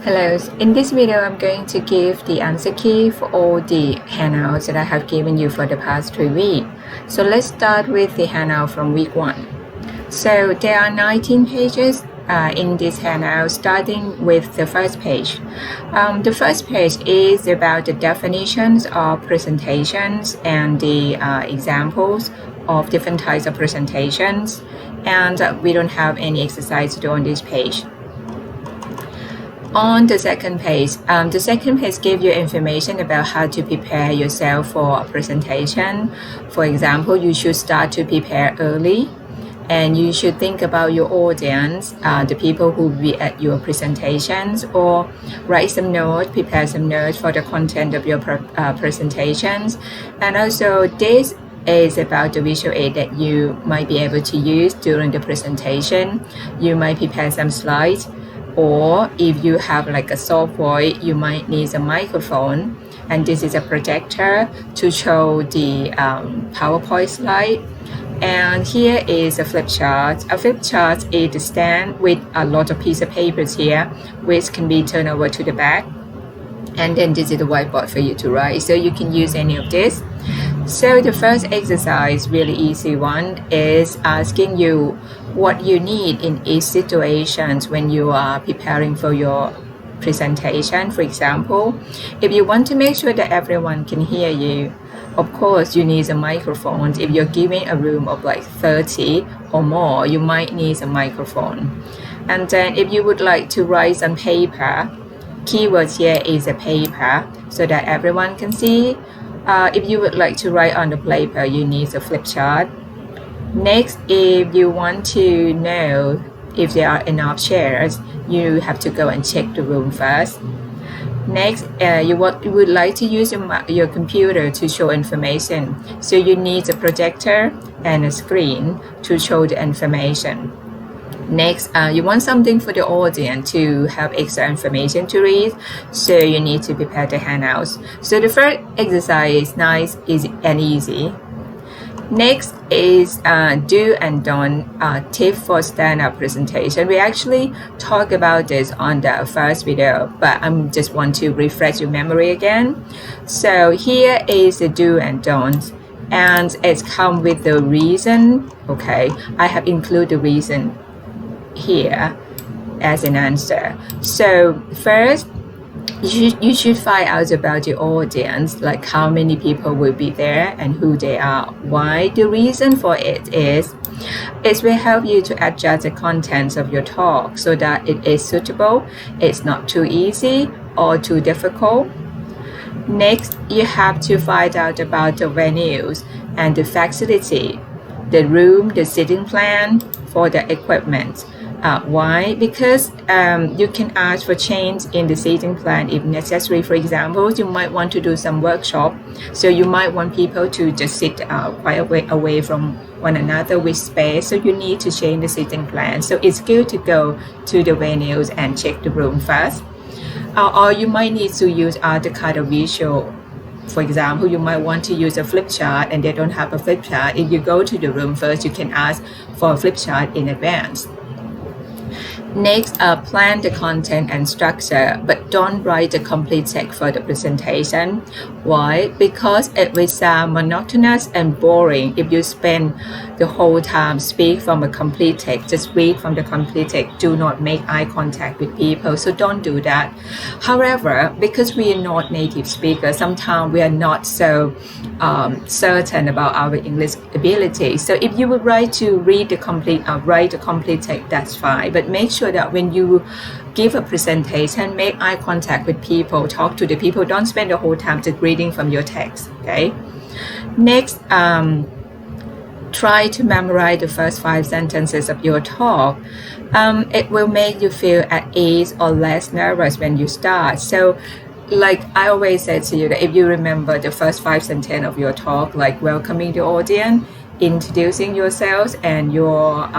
Hello, in this video I'm going to give the answer key for all the handouts that I have given you for the past 3 weeks. So let's start with the handout from week 1. So there are 19 pages in this handout, starting with the first page. The first page is about the definitions of presentations and the examples of different types of presentations, and we don't have any exercise to do on this page. On the second page gives you information about how to prepare yourself for a presentation. For example, you should start to prepare early, and you should think about your audience, the people who will be at your presentations, or write some notes, prepare some notes for the content of your presentations. And also this is about the visual aid that you might be able to use during the presentation. You might prepare some slides, or if you have like a soft voice, you might need a microphone, and this is a projector to show the PowerPoint slide. And here is a flip chart. A flip chart is a stand with a lot of piece of papers here, which can be turned over to the back. And then this is the whiteboard for you to write, so you can use any of this. So the first exercise, really easy one, is asking you what you need in each situation when you are preparing for your presentation. For example, if you want to make sure that everyone can hear you, of course you need a microphone. If you're giving a room of like 30 or more, you might need a microphone. And then if you would like to write some paper, keywords here is a paper so that everyone can see. If you would like to write on the paper, you need a flip chart. Next, if you want to know if there are enough chairs, you have to go and check the room first. Next, you would like to use your computer to show information, so you need a projector and a screen to show the information. Next, you want something for the audience to have extra information to read, so you need to prepare the handouts. So the first exercise is nice, easy, and easy. Next is do and don't tip for stand-up presentation. We actually talked about this on the first video, but I just want to refresh your memory again. So here is the do and don't, and it's come with the reason. Okay, I have included the reason here as an answer. So first, you should find out about the audience, like how many people will be there and who they are. Why? The reason for it will help you to adjust the contents of your talk so that it is suitable, it's not too easy or too difficult. Next, you have to find out about the venues and the facility, the room, the seating plan for the equipment. Why? Because you can ask for change in the seating plan if necessary. For example, you might want to do some workshop, so you might want people to just sit quite away from one another with space, so you need to change the seating plan. So it's good to go to the venues and check the room first. Or you might need to use other kind of visual. For example, you might want to use a flip chart and they don't have a flip chart. If you go to the room first, you can ask for a flip chart in advance. Next, plan the content and structure, but don't write the complete text for the presentation. Why? Because it will sound monotonous and boring if you spend the whole time speak from a complete text. Just read from the complete text. Do not make eye contact with people, so don't do that. However, because we are not native speakers, sometimes we are not so certain about our English ability. So if you would write to write the complete text, that's fine. But make sure that when you give a presentation, make eye contact with people, talk to the people. Don't spend the whole time just reading from your text. Okay. Next, try to memorize the first 5 sentences of your talk. It will make you feel at ease or less nervous when you start. So, like I always say to you, that if you remember the first 5 sentences of your talk, like welcoming the audience, introducing yourselves and your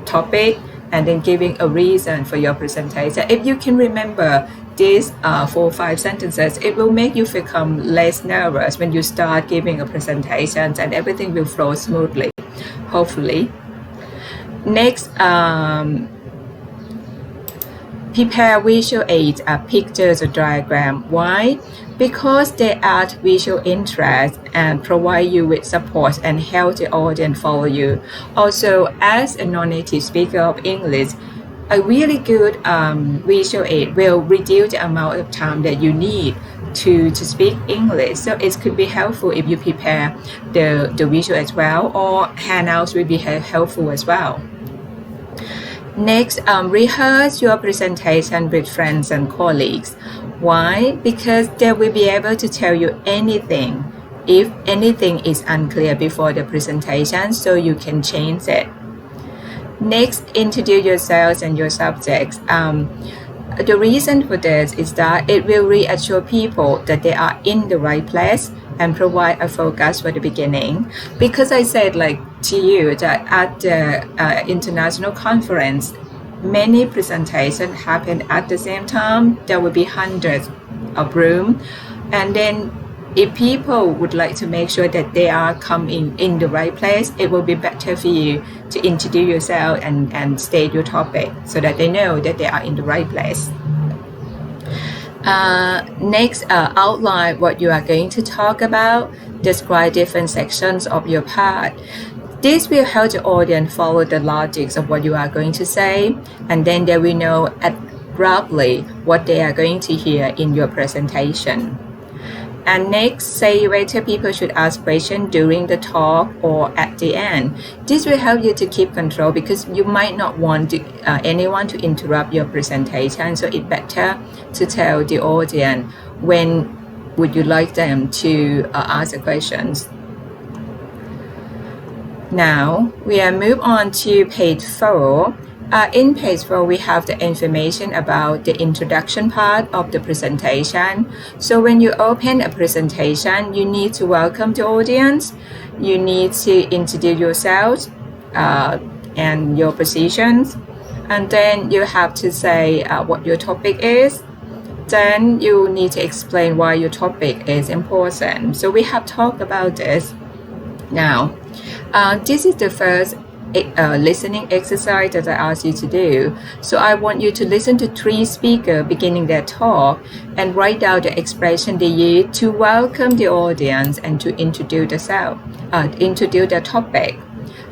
topic, and then giving a reason for your presentation. If you can remember these 4 or 5 sentences, it will make you become less nervous when you start giving a presentation, and everything will flow smoothly, hopefully. Next, prepare visual aids, pictures or diagram. Why? Because they add visual interest and provide you with support and help the audience follow you. Also, as a non-native speaker of English, a really good visual aid will reduce the amount of time that you need to speak English. So it could be helpful if you prepare the visual as well, or handouts will be helpful as well. Next, rehearse your presentation with friends and colleagues. Why? Because they will be able to tell you anything if anything is unclear before the presentation, so you can change it. Next, introduce yourselves and your subjects. The reason for this is that it will reassure people that they are in the right place and provide a focus for the beginning. Because I said to you that at the international conference, many presentations happen at the same time. There will be hundreds of rooms, and then if people would like to make sure that they are coming in the right place, it will be better for you to introduce yourself and state your topic so that they know that they are in the right place. Next, outline what you are going to talk about. Describe different sections of your part. This will help the audience follow the logic of what you are going to say, and then they will know abruptly what they are going to hear in your presentation. And next, say whether people should ask questions during the talk or at the end. This will help you to keep control because you might not want anyone to interrupt your presentation. So it's better to tell the audience when would you like them to ask the questions. Now, we are move on to page 4. In page 4, we have the information about the introduction part of the presentation. So when you open a presentation, you need to welcome the audience. You need to introduce yourself and your positions. And then you have to say what your topic is. Then you need to explain why your topic is important. So we have talked about this. Now, this is the first listening exercise that I asked you to do. So I want you to listen to 3 speakers beginning their talk and write down the expression they use to welcome the audience and to introduce their topic.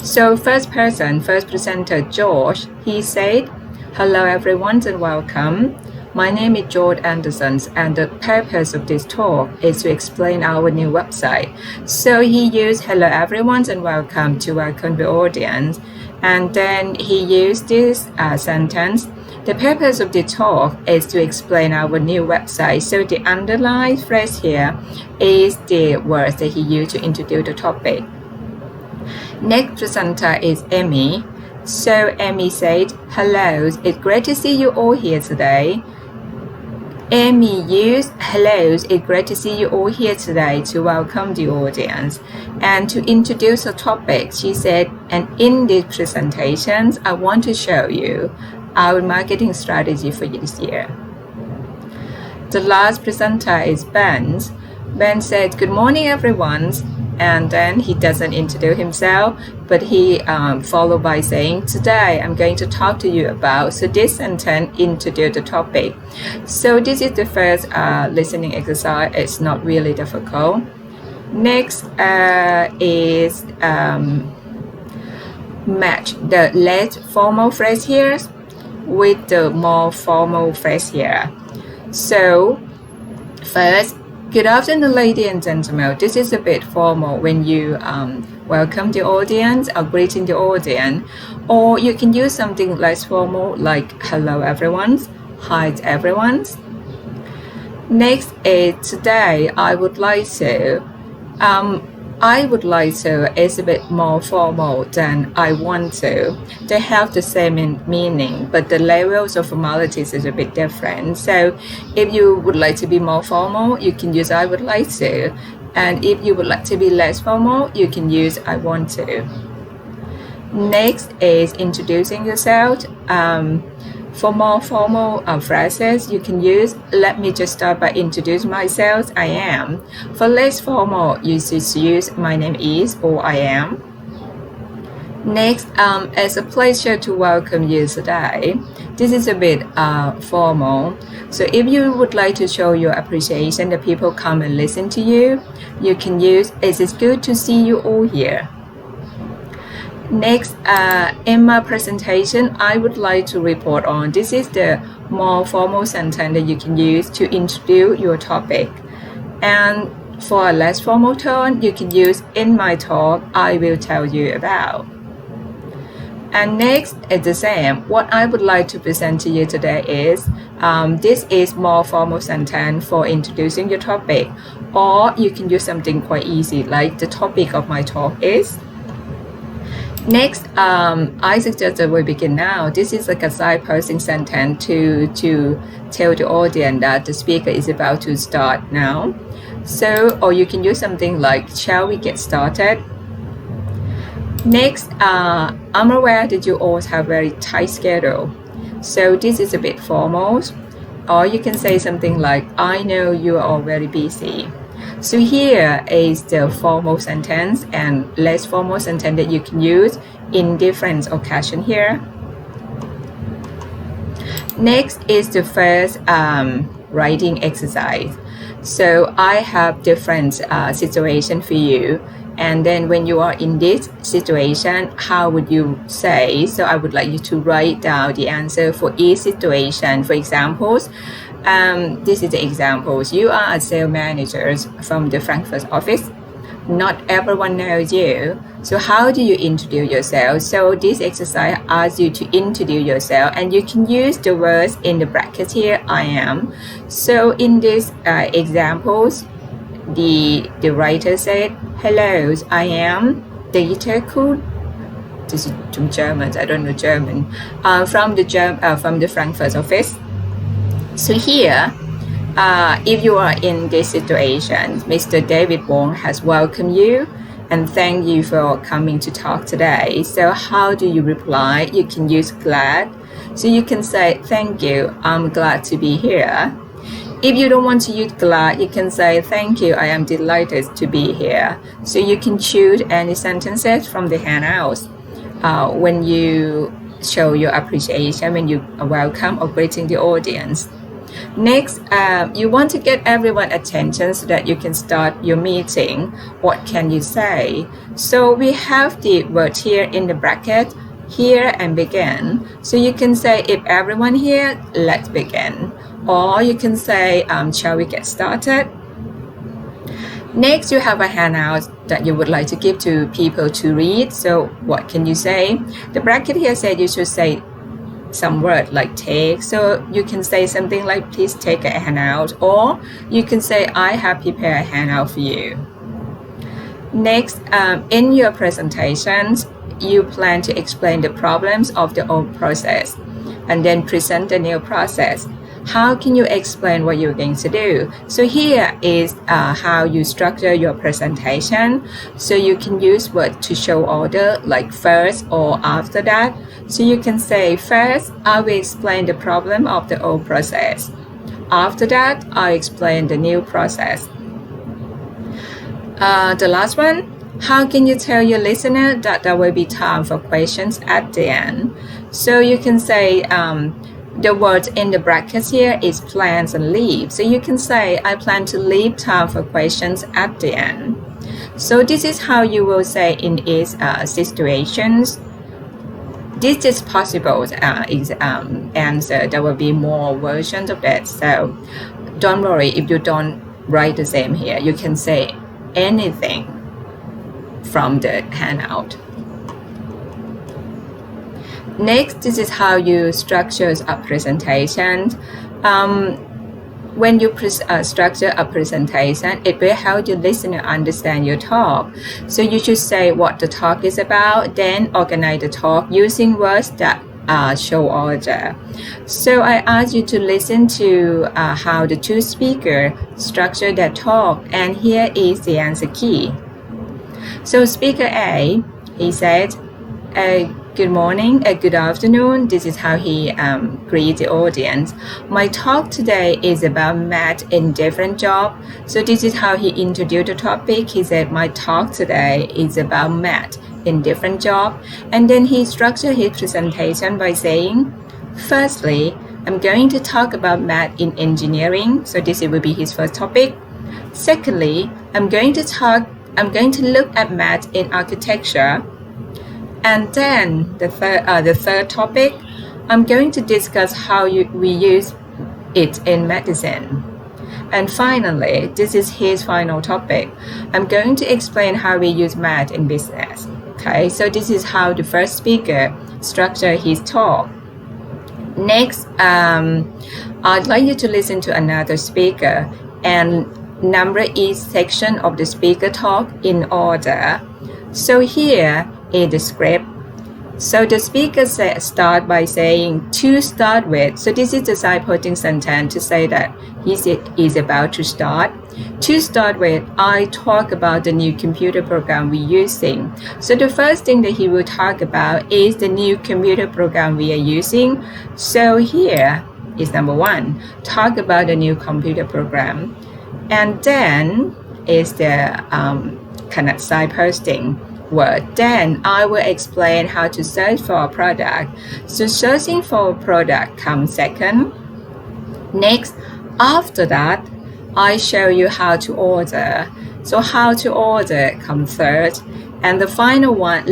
So first presenter George, he said, "Hello everyone and welcome. My name is George Anderson, and the purpose of this talk is to explain our new website." So he used "hello everyone" and "welcome" to welcome the audience. And then he used this sentence, "The purpose of the talk is to explain our new website." So the underlined phrase here is the words that he used to introduce the topic. Next presenter is Amy. So Amy said, "Hello, it's great to see you all here today." Amy used "hello, it's great to see you all here today" to welcome the audience. And to introduce the topic, she said, "And in these presentations, I want to show you our marketing strategy for this year." The last presenter is Ben. Ben said, "Good morning, everyone." And then he doesn't introduce himself, but he followed by saying, "Today I'm going to talk to you about." So this sentence introduces the topic. So this is the first listening exercise. It's not really difficult. Next is match the less formal phrase here with the more formal phrase here. So first, "Good afternoon, ladies and gentlemen." This is a bit formal when you welcome the audience or greeting the audience. Or you can use something less formal like "hello everyone," "hi everyone." Next is "today I would like to." "I would like to" is a bit more formal than "I want to." They have the same meaning, but the levels of formalities is a bit different. So if you would like to be more formal, you can use "I would like to." And if you would like to be less formal, you can use "I want to." Next is introducing yourself. For more formal phrases, you can use "Let me just start by introducing myself. I am." For less formal, you just use "My name is" or "I am." Next, it's a pleasure to welcome you today. This is a bit formal. So if you would like to show your appreciation that people come and listen to you, you can use it is good to see you all here. Next, in my presentation, I would like to report on this is the more formal sentence that you can use to introduce your topic. And for a less formal tone, you can use in my talk, I will tell you about. And next is the same. What I would like to present to you today is this is more formal sentence for introducing your topic, or you can use something quite easy like the topic of my talk is. Next, I suggest that we begin now. This is like a signposting sentence to tell the audience that the speaker is about to start now. So, or you can use something like, shall we get started? Next, I'm aware that you all have very tight schedule. So this is a bit formal. Or you can say something like, I know you are all very busy. So here is the formal sentence and less formal sentence that you can use in different occasions here. Next is the first writing exercise. So I have different situations for you. And then when you are in this situation, how would you say? So I would like you to write down the answer for each situation. For examples, this is the examples. You are a sales manager from the Frankfurt office. Not everyone knows you. So how do you introduce yourself? So this exercise asks you to introduce yourself, and you can use the words in the bracket here, I am. So in these examples, the writer said, hello, I am Dieter Kuhn. This is from German, I don't know German. From the Frankfurt office. So here, if you are in this situation, Mr. David Wong has welcomed you and thank you for coming to talk today. So how do you reply? You can use glad. So you can say, thank you, I'm glad to be here. If you don't want to use glad, you can say, thank you, I am delighted to be here. So you can choose any sentences from the handouts when you show your appreciation, when you welcome or greeting the audience. Next, you want to get everyone's attention so that you can start your meeting. What can you say? So we have the word here in the bracket, here and begin. So you can say, if everyone here, let's begin. Or you can say, shall we get started? Next, you have a handout that you would like to give to people to read. So what can you say? The bracket here said you should say some word like take. So you can say something like, please take a handout. Or you can say, I have prepared a handout for you. Next, in your presentations, you plan to explain the problems of the old process and then present the new process. How can you explain what you're going to do? So here is how you structure your presentation. So you can use words to show order like first or after that. So you can say, first, I will explain the problem of the old process. After that, I'll explain the new process. The last one, how can you tell your listener that there will be time for questions at the end? So you can say, the word in the brackets here is plans and leave. So you can say, I plan to leave time for questions at the end. So this is how you will say in each situations. This is possible answer. There will be more versions of that. So don't worry if you don't write the same here. You can say anything from the handout. Next, this is how you structure a presentation. When you structure a presentation, it will help your listener understand your talk. So you should say what the talk is about, then organize the talk using words that show order. So I ask you to listen to how the two speakers structure their talk, and here is the answer key. So speaker A, he said, good morning, good afternoon. This is how he greets the audience. My talk today is about math in different jobs. So this is how he introduced the topic. He said, my talk today is about math in different jobs. And then he structured his presentation by saying, firstly, I'm going to talk about math in engineering. So this will be his first topic. Secondly, I'm going to look at math in architecture. And then the third topic, I'm going to discuss how we use it in medicine. And finally, this is his final topic. I'm going to explain how we use math in business. Okay, so this is how the first speaker structured his talk. Next, I'd like you to listen to another speaker and number each section of the speaker talk in order. So here is the script. So the speaker start by saying to start with. So this is the supporting sentence to say that he is about to start. To start with, I talk about the new computer program we're using. So the first thing that he will talk about is the new computer program we are using. So here is number one, talk about the new computer program. And then is the kind of signposting word. Then I will explain how to search for a product. So searching for a product comes second. Next, after that, I show you how to order. So how to order comes third. And the final one,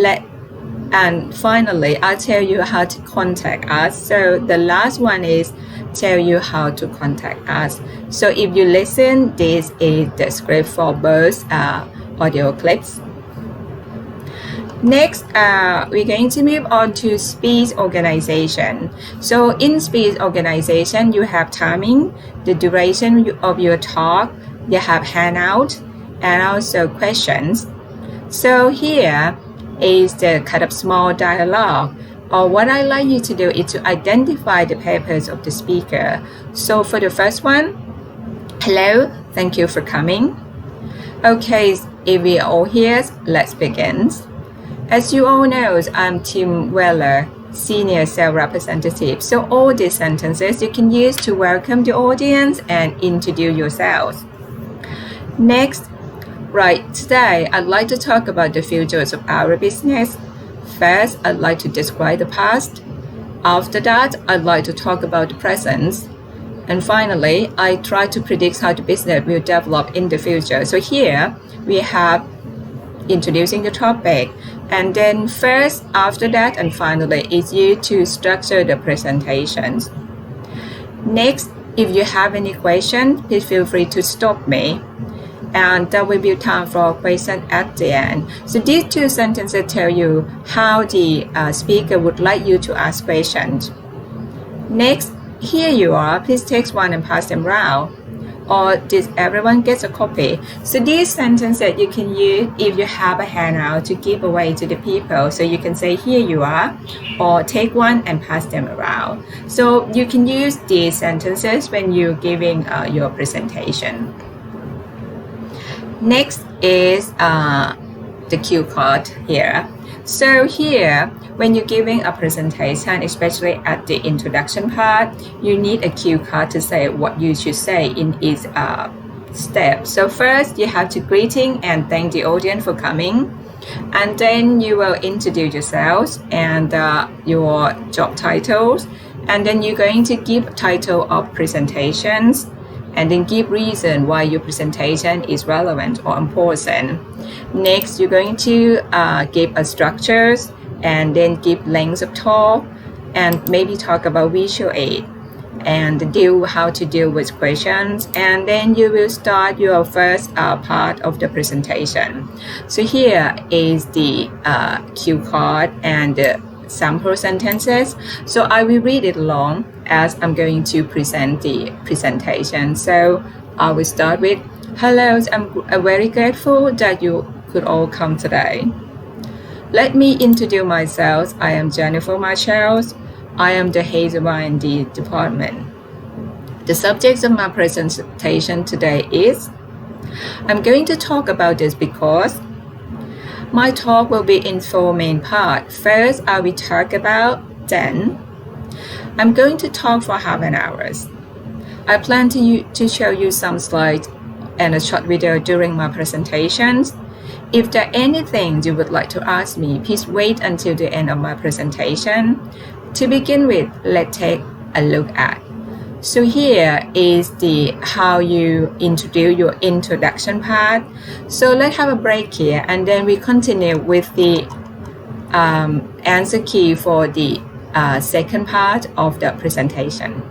finally, I tell you how to contact us. So the last one is tell you how to contact us. So if you listen, this is the script for both audio clips. Next, we're going to move on to speech organization. So in speech organization, you have timing, the duration of your talk, you have handout, and also questions. So here is the kind of small dialogue. Or what I like you to do is to identify the purpose of the speaker. So for the first one, hello, thank you for coming. Okay, if we are all here, let's begin. As you all know, I'm Tim Weller, Senior Sales Representative. So all these sentences you can use to welcome the audience and introduce yourselves. Next, today I'd like to talk about the futures of our business. First, I'd like to describe the past. After that, I'd like to talk about the present. And finally, I try to predict how the business will develop in the future. So here we have introducing the topic. And then first, after that, and finally, is you to structure the presentations. Next, if you have any questions, please feel free to stop me. And there will be time for a question at the end. So these two sentences tell you how the speaker would like you to ask questions. Next, here you are. Please take one and pass them around. Or did everyone get a copy? So these sentences you can use if you have a handout to give away to the people. So you can say, here you are, or take one and pass them around. So you can use these sentences when you're giving your presentation. Next is the cue card here. So here, when you're giving a presentation, especially at the introduction part, you need a cue card to say what you should say in each step. So first, you have to greeting and thank the audience for coming. And then you will introduce yourselves and your job titles. And then you're going to give title of presentations. And then give reason why your presentation is relevant or important. Next, you're going to give a structures and then give length of talk and maybe talk about visual aid and how to deal with questions. And then you will start your first part of the presentation. So here is the cue card and the sample sentences. So I will read it along as I'm going to present the presentation. So I will start with, hello, I'm very grateful that you could all come today. Let me introduce myself. I am Jennifer Marshall. I am the head of R&D department. The subject of my presentation today is, I'm going to talk about this because my talk will be in four main parts. First, I will talk about, then I'm going to talk for half an hour. I plan to show you some slides and a short video during my presentations. If there anything you would like to ask me, please wait until the end of my presentation. To begin with, let's take a look at. So here is the how you introduce your introduction part. So let's have a break here and then we continue with the answer key for the second part of the presentation.